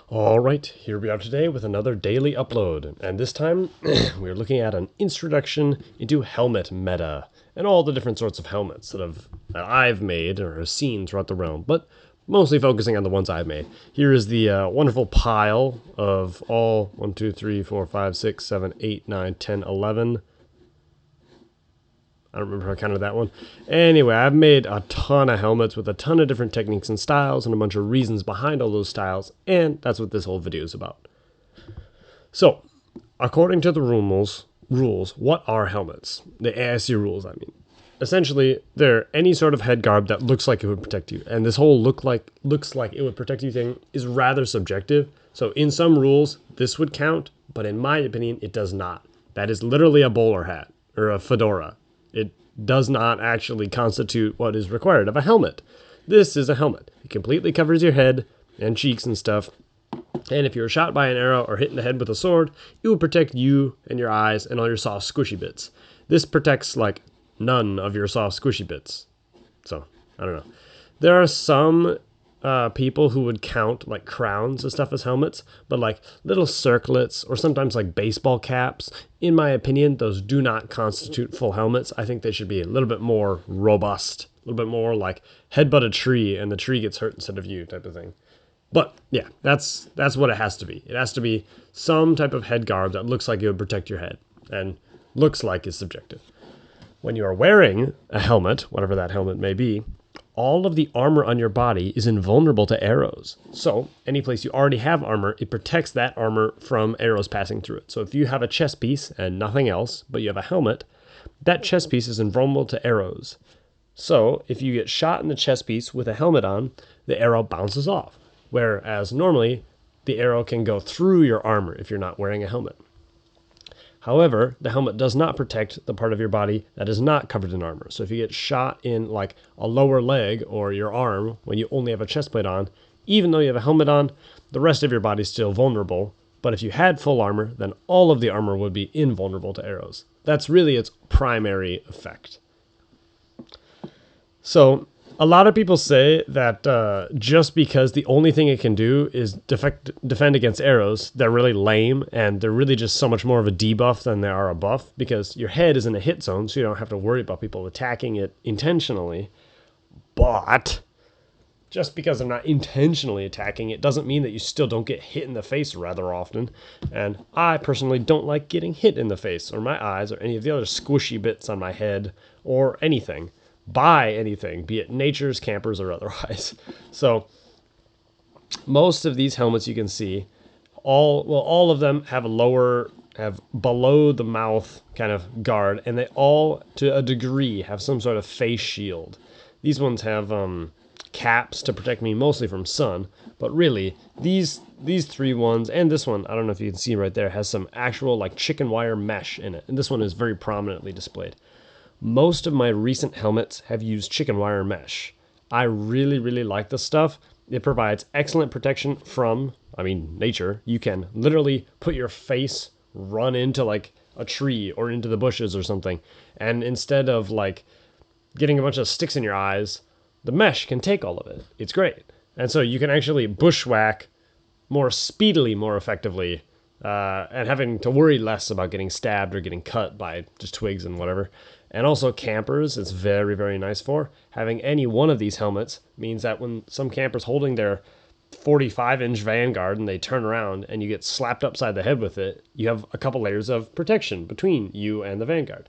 All right, here we are today with another daily upload, and this time we're looking at an introduction into helmet meta and all the different sorts of helmets that I've made or have seen throughout the realm, but mostly focusing on the ones I've made. Here is the wonderful pile of all 1, 2, 3, 4, 5, 6, 7, 8, 9, 10, 11. I don't remember how I counted that one. Anyway, I've made a ton of helmets with a ton of different techniques and styles and a bunch of reasons behind all those styles, and that's what this whole video is about. So, according to the rules, what are helmets? The ASC rules, I mean. Essentially, they're any sort of head garb that looks like it would protect you. And this whole looks like it would protect you thing is rather subjective. So in some rules, this would count, but in my opinion, it does not. That is literally a bowler hat or a fedora. It does not actually constitute what is required of a helmet. This is a helmet. It completely covers your head and cheeks and stuff. And if you're shot by an arrow or hit in the head with a sword, it will protect you and your eyes and all your soft squishy bits. This protects like none of your soft squishy bits. So, I don't know. There are some people who would count like crowns and stuff as helmets, but like little circlets or sometimes like baseball caps, in my opinion, those do not constitute full helmets. I think they should be a little bit more robust, a little bit more like headbutt a tree and the tree gets hurt instead of you type of thing. But yeah, that's what it has to be. It has to be some type of head garb that looks like it would protect your head, and looks like is subjective. When you are wearing a helmet, whatever that helmet may be, all of the armor on your body is invulnerable to arrows. So any place you already have armor, it protects that armor from arrows passing through it. So if you have a chest piece and nothing else, but you have a helmet, that chest piece is invulnerable to arrows. So if you get shot in the chest piece with a helmet on, the arrow bounces off. Whereas normally the arrow can go through your armor if you're not wearing a helmet. However, the helmet does not protect the part of your body that is not covered in armor. So if you get shot in like a lower leg or your arm when you only have a chest plate on, even though you have a helmet on, the rest of your body is still vulnerable. But if you had full armor, then all of the armor would be invulnerable to arrows. That's really its primary effect. So a lot of people say that just because the only thing it can do is defend against arrows, they're really lame, and they're really just so much more of a debuff than they are a buff, because your head is in a hit zone, so you don't have to worry about people attacking it intentionally. But just because they're not intentionally attacking it doesn't mean that you still don't get hit in the face rather often. And I personally don't like getting hit in the face, or my eyes, or any of the other squishy bits on my head, or anything. By anything, be it nature's, campers, or otherwise. So most of these helmets you can see, all of them have below the mouth kind of guard, and they all, to a degree, have some sort of face shield. These ones have caps to protect me mostly from sun, but really these three ones and this one, I don't know if you can see right there, has some actual like chicken wire mesh in it, and this one is very prominently displayed. Most of my recent helmets have used chicken wire mesh. I really, really like this stuff. It provides excellent protection from, nature. You can literally put your face, run into like a tree or into the bushes or something, and instead of like getting a bunch of sticks in your eyes, the mesh can take all of it. It's great. And so you can actually bushwhack more speedily, more effectively, and having to worry less about getting stabbed or getting cut by just twigs and whatever. And also campers, it's very, very nice for. Having any one of these helmets means that when some camper's holding their 45-inch Vanguard and they turn around and you get slapped upside the head with it, you have a couple layers of protection between you and the Vanguard.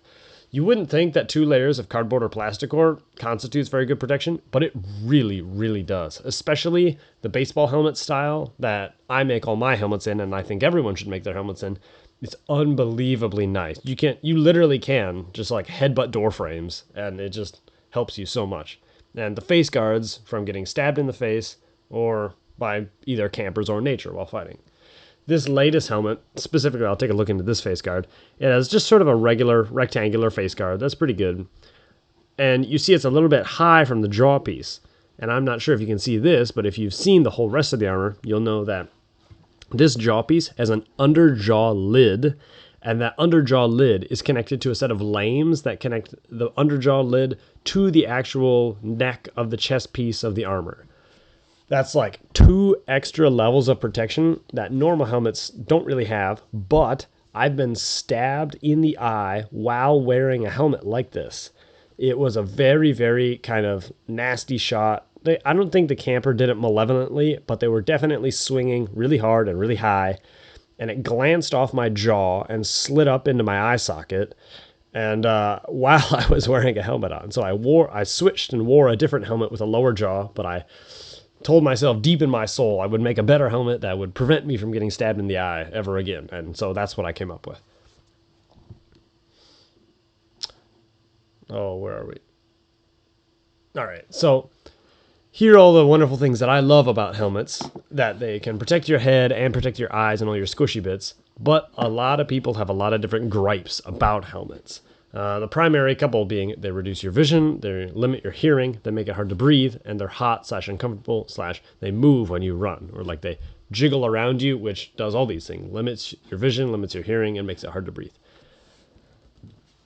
You wouldn't think that 2 layers of cardboard or plastic ore constitutes very good protection, but it really, really does. Especially the baseball helmet style that I make all my helmets in, and I think everyone should make their helmets in. It's unbelievably nice. You literally can just like headbutt door frames, and it just helps you so much. And the face guards from getting stabbed in the face or by either campers or nature while fighting. This latest helmet, specifically, I'll take a look into this face guard. It has just sort of a regular rectangular face guard. That's pretty good. And you see it's a little bit high from the jaw piece. And I'm not sure if you can see this, but if you've seen the whole rest of the armor, you'll know that this jaw piece has an underjaw lid, and that underjaw lid is connected to a set of lames that connect the underjaw lid to the actual neck of the chest piece of the armor. That's like 2 extra levels of protection that normal helmets don't really have, but I've been stabbed in the eye while wearing a helmet like this. It was a very, very kind of nasty shot. I don't think the camper did it malevolently, but they were definitely swinging really hard and really high, and it glanced off my jaw and slid up into my eye socket. And while I was wearing a helmet on, so I switched and wore a different helmet with a lower jaw, but I told myself deep in my soul I would make a better helmet that would prevent me from getting stabbed in the eye ever again. And so that's what I came up with. Oh, where are we? All right. So here are all the wonderful things that I love about helmets, that they can protect your head and protect your eyes and all your squishy bits. But a lot of people have a lot of different gripes about helmets. The primary couple being they reduce your vision, they limit your hearing, they make it hard to breathe, and they're hot / uncomfortable / they move when you run, or like they jiggle around you, which does all these things. Limits your vision, limits your hearing, and makes it hard to breathe.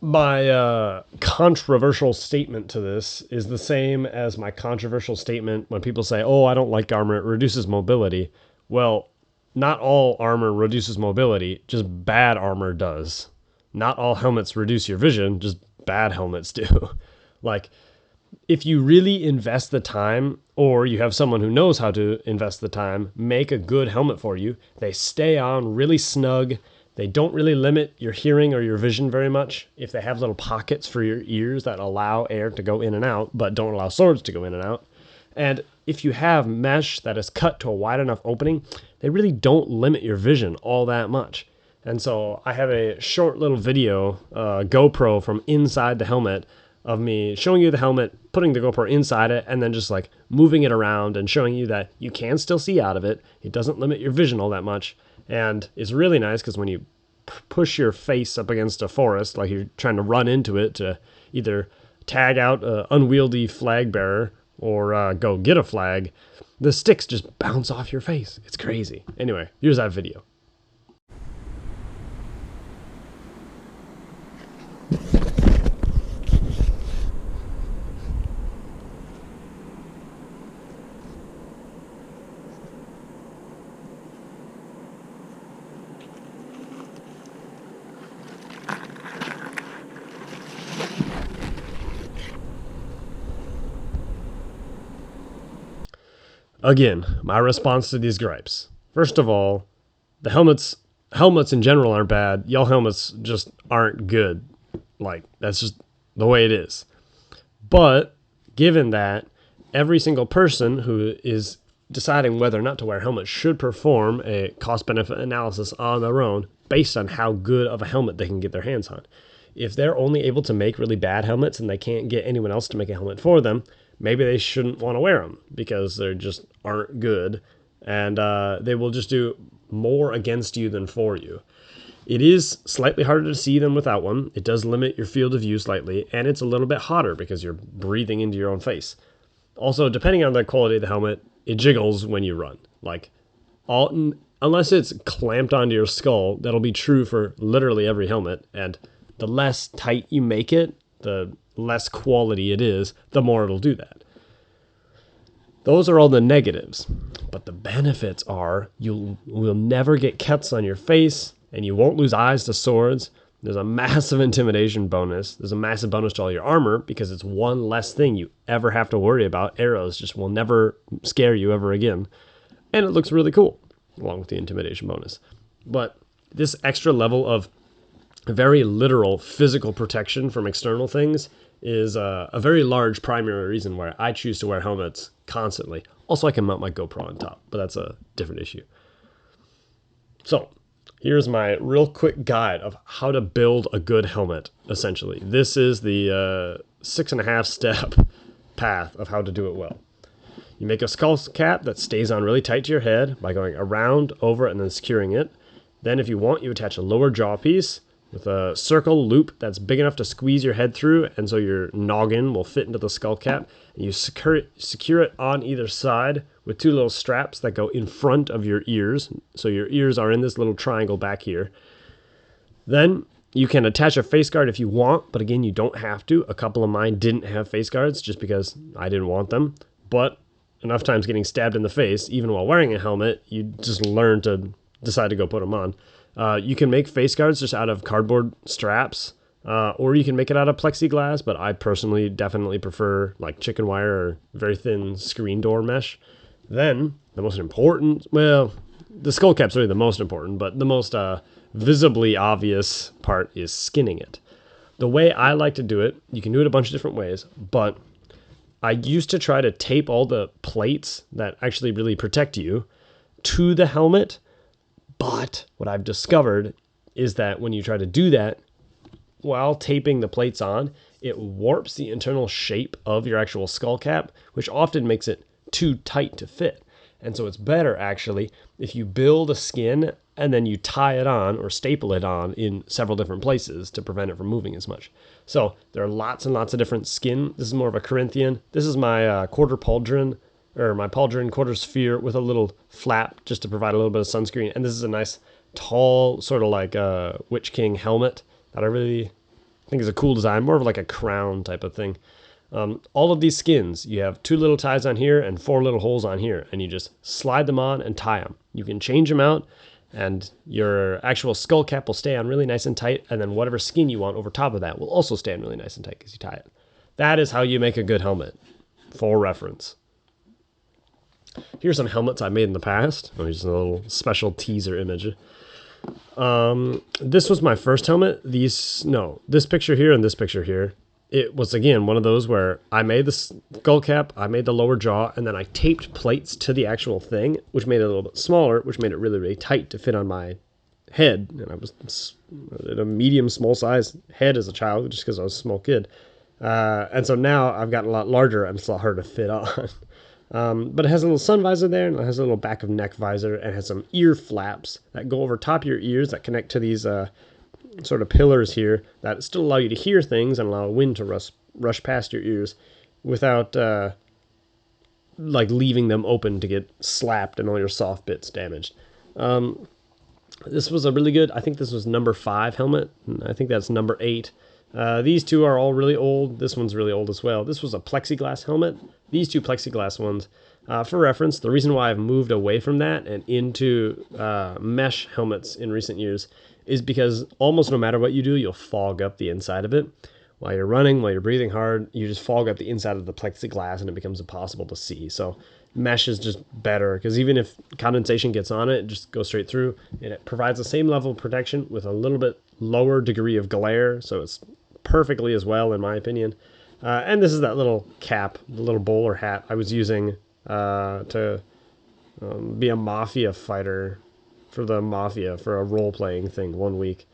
My controversial statement to this is the same as my controversial statement when people say, oh, I don't like armor, it reduces mobility. Well, not all armor reduces mobility, just bad armor does. Not all helmets reduce your vision, just bad helmets do. Like, if you really invest the time, or you have someone who knows how to invest the time, make a good helmet for you. They stay on really snug. They don't really limit your hearing or your vision very much. If they have little pockets for your ears that allow air to go in and out, but don't allow swords to go in and out. And if you have mesh that is cut to a wide enough opening, they really don't limit your vision all that much. And so I have a short little video, GoPro from inside the helmet, of me showing you the helmet, putting the GoPro inside it, and then just like moving it around and showing you that you can still see out of it. It doesn't limit your vision all that much. And it's really nice because when you push your face up against a forest, like you're trying to run into it to either tag out an unwieldy flag bearer or go get a flag, the sticks just bounce off your face. It's crazy. Anyway, here's that video. Again, my response to these gripes. First of all, the helmets in general aren't bad. Y'all helmets just aren't good. Like, that's just the way it is. But given that every single person who is deciding whether or not to wear a helmet should perform a cost-benefit analysis on their own based on how good of a helmet they can get their hands on. If they're only able to make really bad helmets and they can't get anyone else to make a helmet for them, maybe they shouldn't want to wear them because they just aren't good, and they will just do more against you than for you. It is slightly harder to see than without one. It does limit your field of view slightly, and it's a little bit hotter because you're breathing into your own face. Also, depending on the quality of the helmet, it jiggles when you run. Like, unless it's clamped onto your skull, that'll be true for literally every helmet, and the less tight you make it, the less quality it is, the more it'll do that. Those are all the negatives, but the benefits are you will never get cuts on your face, and you won't lose eyes to swords. There's a massive intimidation bonus. There's a massive bonus to all your armor because it's one less thing you ever have to worry about. Arrows just will never scare you ever again. And it looks really cool, along with the intimidation bonus. But this extra level of very literal physical protection from external things is a very large primary reason why I choose to wear helmets constantly. Also, I can mount my GoPro on top, but that's a different issue. So, here's my real quick guide of how to build a good helmet, essentially. This is the 6.5 step path of how to do it well. You make a skull cap that stays on really tight to your head by going around, over, and then securing it. Then if you want, you attach a lower jaw piece with a circle loop that's big enough to squeeze your head through, and so your noggin will fit into the skull cap. And you secure it on either side with 2 little straps that go in front of your ears. So your ears are in this little triangle back here. Then you can attach a face guard if you want, but again, you don't have to. A couple of mine didn't have face guards just because I didn't want them. But enough times getting stabbed in the face, even while wearing a helmet, you just learn to decide to go put them on. You can make face guards just out of cardboard straps, or you can make it out of plexiglass, but I personally definitely prefer like chicken wire or very thin screen door mesh. Then the most important, well, the skull cap's really the most important, but the most visibly obvious part is skinning it. The way I like to do it, you can do it a bunch of different ways, but I used to try to tape all the plates that actually really protect you to the helmet. But what I've discovered is that when you try to do that while taping the plates on, it warps the internal shape of your actual skull cap, which often makes it too tight to fit. And so it's better actually if you build a skin and then you tie it on or staple it on in several different places to prevent it from moving as much. So there are lots and lots of different skin. This is more of a Corinthian. This is my quarter pauldron, or my pauldron quarter sphere with a little flap just to provide a little bit of sunscreen. And this is a nice tall sort of like a Witch King helmet that I really think is a cool design, more of like a crown type of thing. All of these skins, you have 2 little ties on here and 4 little holes on here, and you just slide them on and tie them. You can change them out, and your actual skull cap will stay on really nice and tight, and then whatever skin you want over top of that will also stay on really nice and tight because you tie it. That is how you make a good helmet, for reference. Here's some helmets I made in the past. Oh, here's a little special teaser image. This was my first helmet. This picture here and this picture here. It was, again, one of those where I made the skull cap, I made the lower jaw, and then I taped plates to the actual thing, which made it a little bit smaller, which made it really, really tight to fit on my head. And I was at a medium, small size head as a child, just because I was a small kid. And so now I've gotten a lot larger and it's a lot harder to fit on. But it has a little sun visor there, and it has a little back of neck visor, and it has some ear flaps that go over top of your ears that connect to these sort of pillars here that still allow you to hear things and allow wind to rush past your ears without like leaving them open to get slapped and all your soft bits damaged. This was a really good, I think this was number 5 helmet. I think that's number 8. These two are all really old. This one's really old as well. This was a plexiglass helmet. These 2 plexiglass ones, for reference, the reason why I've moved away from that and into mesh helmets in recent years is because almost no matter what you do, you'll fog up the inside of it. While you're running, while you're breathing hard, you just fog up the inside of the plexiglass and it becomes impossible to see. So mesh is just better because even if condensation gets on it, it just goes straight through, and it provides the same level of protection with a little bit lower degree of glare. So it's perfectly as well, in my opinion. And this is that little cap, the little bowler hat I was using to be a mafia fighter for the mafia for a role-playing thing one week.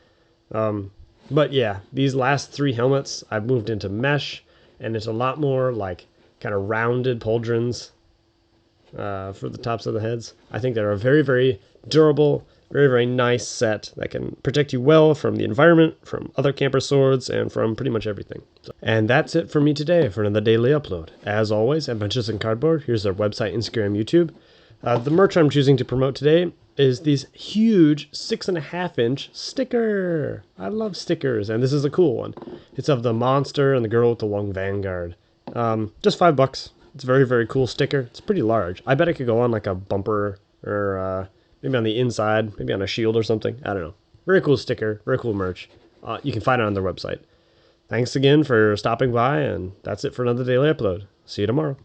But yeah, these last 3 helmets, I've moved into mesh, and it's a lot more like kind of rounded pauldrons for the tops of the heads. I think they're a very, very durable, very, very nice set that can protect you well from the environment, from other camper swords, and from pretty much everything. And that's it for me today for another daily upload. As always, Adventures in Cardboard. Here's our website, Instagram, YouTube. The merch I'm choosing to promote today is this huge 6.5-inch sticker. I love stickers, and this is a cool one. It's of the monster and the girl with the long vanguard. Just $5. It's a very, very cool sticker. It's pretty large. I bet it could go on like a bumper or maybe on the inside, maybe on a shield or something. I don't know. Very cool sticker, very cool merch. You can find it on their website. Thanks again for stopping by, and that's it for another daily upload. See you tomorrow.